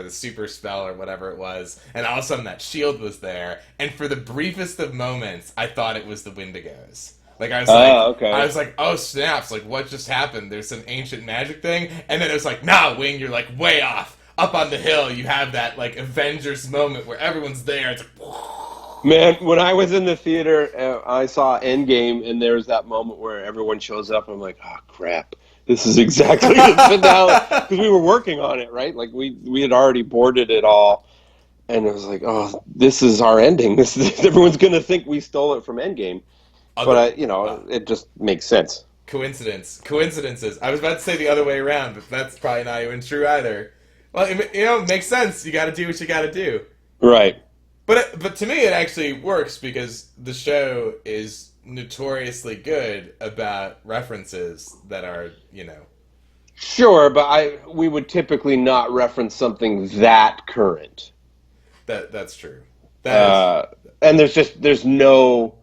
super spell or whatever it was, and all of a sudden that shield was there, and for the briefest of moments, I thought it was the Wendigos. Like, I was like, oh snaps, like, what just happened? There's some ancient magic thing, and then it was like, nah, Wing, you're, like, way off. Up on the hill, you have that, like, Avengers moment where everyone's there, it's like, man, when I was in the theater, I saw Endgame, and there was that moment where everyone shows up, and I'm like, oh crap. This is exactly the finale, because we were working on it, right? Like, we had already boarded it all, and it was like, oh, this is our ending. Everyone's going to think we stole it from Endgame, but it just makes sense. Coincidences. I was about to say the other way around, but that's probably not even true either. Well, it makes sense. You got to do what you got to do, right? But to me, it actually works because the show is notoriously good about references that are, Sure, but we would typically not reference something that current. That's true. And there's no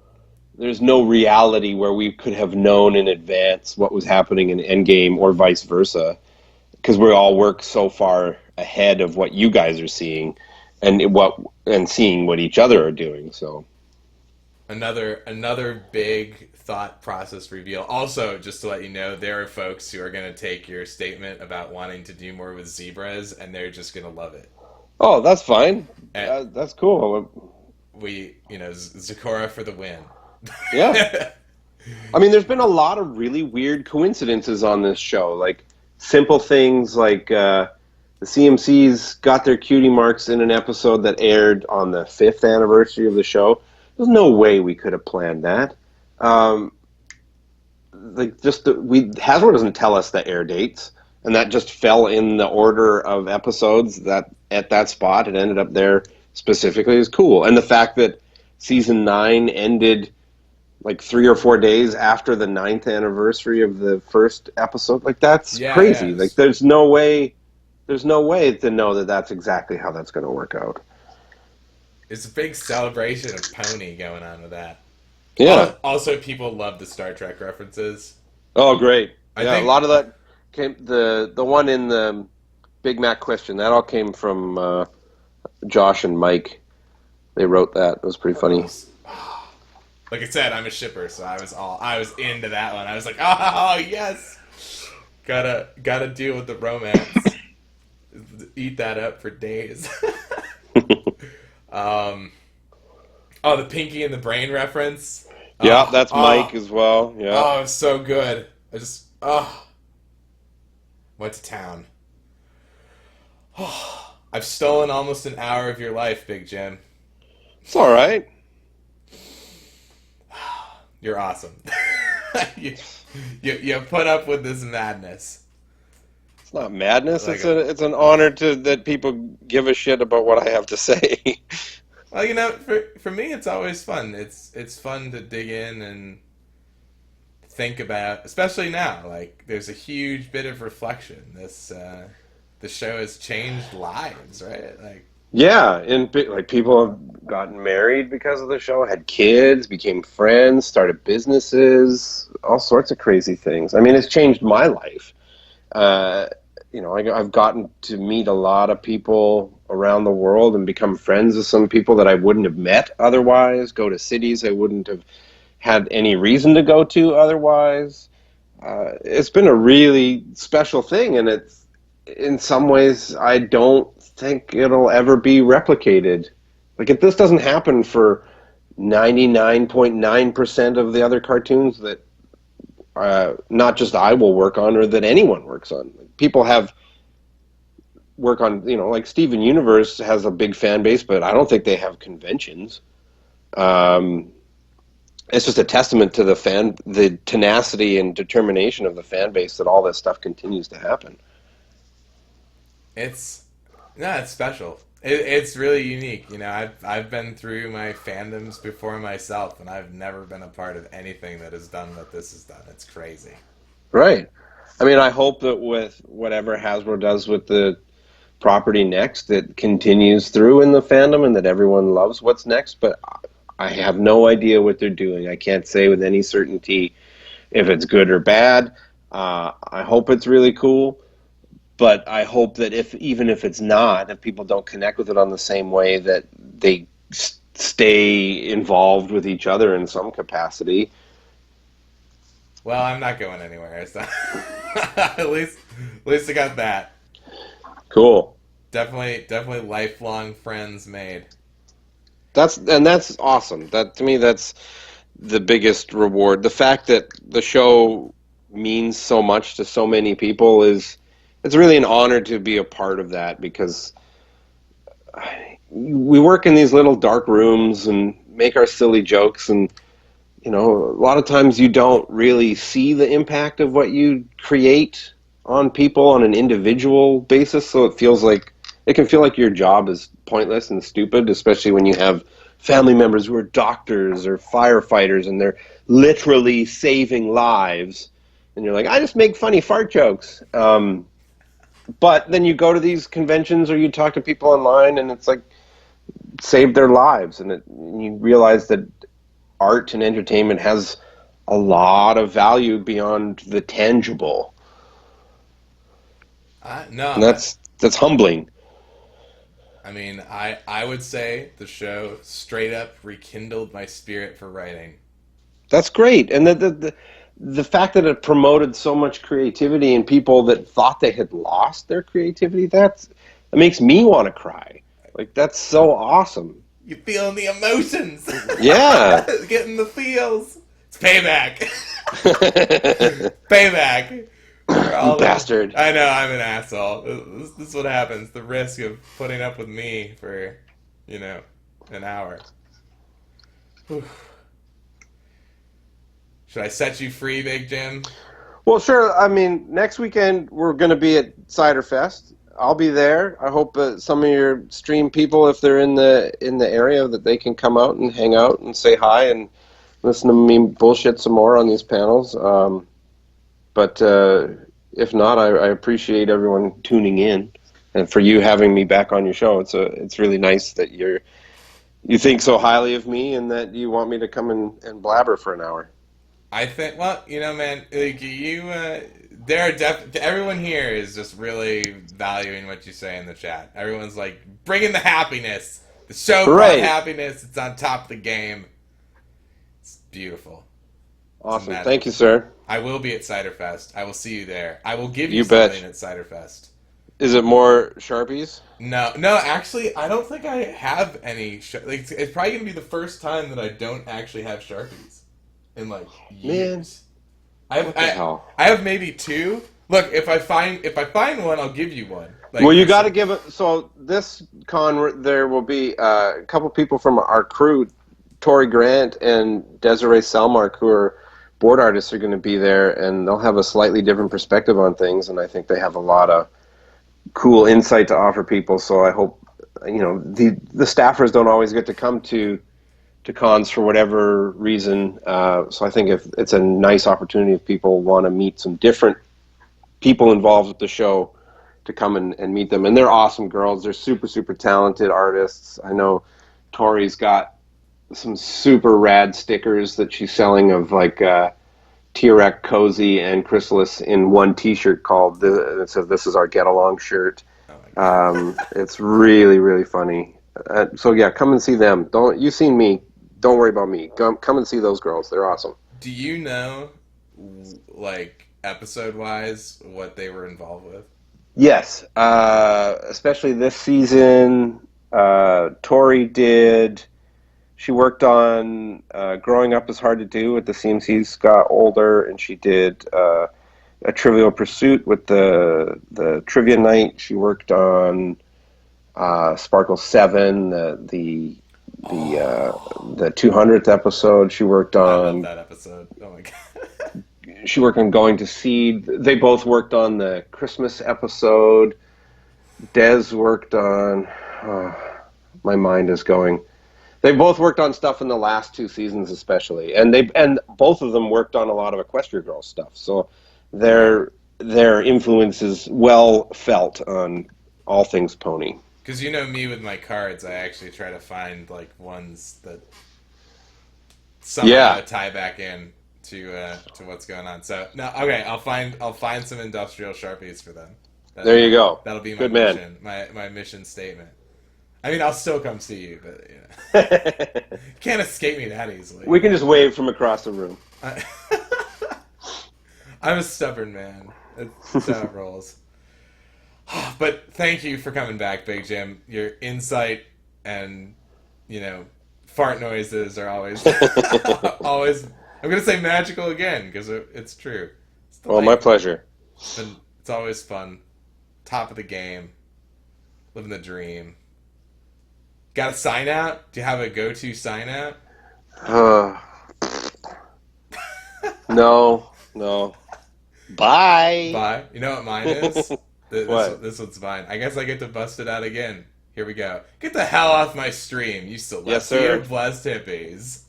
reality where we could have known in advance what was happening in Endgame or vice versa, because we all work so far ahead of what you guys are seeing and seeing what each other are doing. So another big thought process reveal. Also, just to let you know, there are folks who are going to take your statement about wanting to do more with zebras, and they're just going to love it. Oh, that's fine. That's cool. Zecora for the win. Yeah. I mean, there's been a lot of really weird coincidences on this show. Like, simple things like the CMCs got their cutie marks in an episode that aired on the 5th anniversary of the show. There's no way we could have planned that. Hasbro doesn't tell us the air dates, and that just fell in the order of episodes that at that spot. It ended up there specifically is cool. And the fact that season 9 ended like 3 or 4 days after the 9th anniversary of the first episode, like that's Yeah, yeah. crazy. Like there's no way to know that that's exactly how that's going to work out. It's a big celebration of Pony going on with that. Yeah. Also, people love the Star Trek references. Oh, great. I Yeah, a think lot of that came the one in the Big Mac question. That all came from Josh and Mike. They wrote that. It was pretty funny. like I said, I'm a shipper, so I was into that one. I was like, oh yes, gotta deal with the romance, eat that up for days. The Pinky and the Brain reference. Yeah, that's Mike Oh, as well. Yeah. oh, so good. I just went to town. I've stolen almost an hour of your life, Big Jim. It's all right. You're awesome. you, you put up with this madness. It's not madness. Like It's an honor that people give a shit about what I have to say. Well, for me, it's always fun. It's fun to dig in and think about, especially now. Like, there's a huge bit of reflection. The show has changed lives, right? Like, Yeah, and like people have gotten married because of the show, had kids, became friends, started businesses, all sorts of crazy things. I mean, it's changed my life. Uh, I've gotten to meet a lot of people around the world and become friends with some people that I wouldn't have met otherwise, go to cities I wouldn't have had any reason to go to otherwise. It's been a really special thing, and it's in some ways I don't think it'll ever be replicated. Like if this doesn't happen for 99.9% of the other cartoons that not just I will work on or that anyone works on. People have work on, like Steven Universe has a big fan base, but I don't think they have conventions. It's just a testament to the tenacity and determination of the fan base that all this stuff continues to happen. it's it's special. It's really unique. I've been through my fandoms before myself, and I've never been a part of anything that has done what this has done. It's crazy. Right. I mean, I hope that with whatever Hasbro does with the property next, it continues through in the fandom and that everyone loves what's next, but I have no idea what they're doing. I can't say with any certainty if it's good or bad. I hope it's really cool, but I hope that even if it's not, if people don't connect with it on the same way, that they stay involved with each other in some capacity. Well, I'm not going anywhere. So at least I got that. Cool. Definitely lifelong friends made. That's awesome. That to me, that's the biggest reward. The fact that the show means so much to so many people it's really an honor to be a part of that, because we work in these little dark rooms and make our silly jokes, and a lot of times you don't really see the impact of what you create on people on an individual basis, so it can feel like your job is pointless and stupid, especially when you have family members who are doctors or firefighters and they're literally saving lives, and you're like, I just make funny fart jokes. But then you go to these conventions or you talk to people online and it's like saved their lives, and you realize that art and entertainment has a lot of value beyond the tangible. No, And that's humbling. I mean, I would say the show straight up rekindled my spirit for writing. That's great. And the fact that it promoted so much creativity in people that thought they had lost their creativity, that makes me want to cry. Like, that's so awesome. You feeling the emotions. Yeah. Getting the feels. It's payback. Payback. Bastard. I know, I'm an asshole. This is what happens. The risk of putting up with me for, an hour. Whew. Should I set you free, Big Jim? Well, sure. I mean, next weekend we're going to be at Cider Fest. I'll be there. I hope some of your stream people, if they're in the area, that they can come out and hang out and say hi and listen to me bullshit some more on these panels. But if not, I appreciate everyone tuning in, and for you having me back on your show. It's really nice that you think so highly of me and that you want me to come and blabber for an hour. I think, well, man, like everyone here is just really valuing what you say in the chat. Everyone's like, bringing the happiness. The show brought Right. happiness. It's on top of the game. It's beautiful. Awesome. Thank you, sir. I will be at Ciderfest. I will see you there. I will give You something bet. at Ciderfest. Is it more Sharpies? No, actually, I don't think I have any. It's probably gonna be the first time that I don't actually have Sharpies in like years. Man, I have maybe 2. Look, if I find one, I'll give you one. Like, well, you got to give it. So this con, there will be a couple people from our crew, Tori Grant and Desiree Selmark, who are board artists, are going to be there, and they'll have a slightly different perspective on things, and I think they have a lot of cool insight to offer people. So I hope, the staffers don't always get to come to cons for whatever reason. So I think if it's a nice opportunity if people want to meet some different people involved with the show, to come and meet them. And they're awesome girls. They're super, super talented artists. I know Tori's got some super rad stickers that she's selling of like T-Rex, Cozy, and Chrysalis in one T-shirt called, it says, "This is our Get Along shirt." It's really, really funny. So yeah, come and see them. You've seen me. Don't worry about me. Come and see those girls. They're awesome. Do you know, like, episode-wise, what they were involved with? Yes, especially this season. Tori did. She worked on Growing Up is Hard to Do with the CMC's got older, and she did a Trivial Pursuit with the Trivia Night. She worked on Sparkle 7, the 200th episode. She worked on. I love that episode. Oh my god. She worked on Going to Seed. They both worked on the Christmas episode. Des worked on. My mind is going. They both worked on stuff in the last 2 seasons, especially, and both of them worked on a lot of Equestria Girls stuff. So their influence is well felt on all things pony. Because me with my cards, I actually try to find like ones that somehow tie back in to what's going on. So no, okay, I'll find some industrial Sharpies for them. There you go. That'll be my Good mission, my mission statement. I mean, I'll still come see you, but can't escape me that easily. We can just wave from across the room. I'm a stubborn man. That's how it rolls. But thank you for coming back, Big Jim. Your insight and fart noises are always always. I'm gonna say magical again because it's true. It's my pleasure. It's always fun. Top of the game. Living the dream. Got a sign out? Do you have a go-to sign out? No. Bye. Bye. You know what mine is? What? This one's mine. I guess I get to bust it out again. Here we go. Get the hell off my stream, you celestial blessed hippies.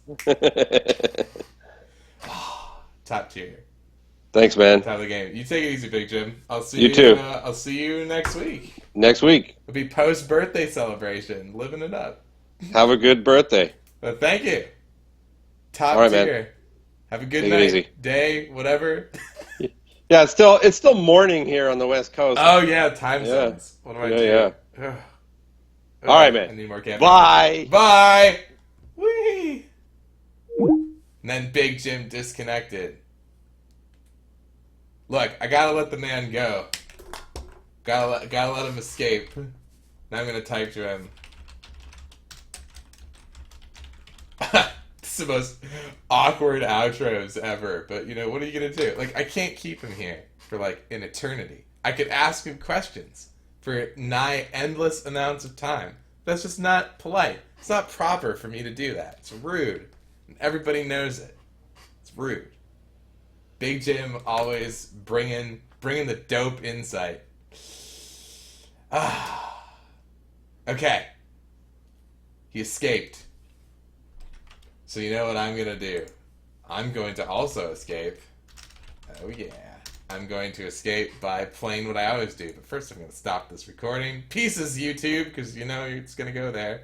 Top tier. Thanks, man. Top of the game. You take it easy, Big Jim. I'll see you too. I'll see you next week. Next week. It'll be post-birthday celebration. Living it up. Have a good birthday. But thank you. Top All right, tier. man. Have a good Take night, it easy. day, whatever. Yeah, it's still morning here on the West Coast. Oh yeah, time zones. What do I do? Yeah. Okay, All right, man. I need more caffeine. Bye. Bye. Whee. And then Big Jim disconnected. Look, I gotta let the man go. Gotta let him escape. Now I'm gonna type to him. It's the most awkward outros ever, but what are you gonna do? Like, I can't keep him here for like an eternity. I could ask him questions for nigh endless amounts of time. That's just not polite. It's not proper for me to do that. It's rude. And everybody knows it. It's rude. Big Jim always bringing the dope insight. Ah. Okay. He escaped. So you know what I'm gonna do? I'm going to also escape. Oh yeah. I'm going to escape by playing what I always do. But first I'm going to stop this recording. Pieces, YouTube, because you know it's going to go there.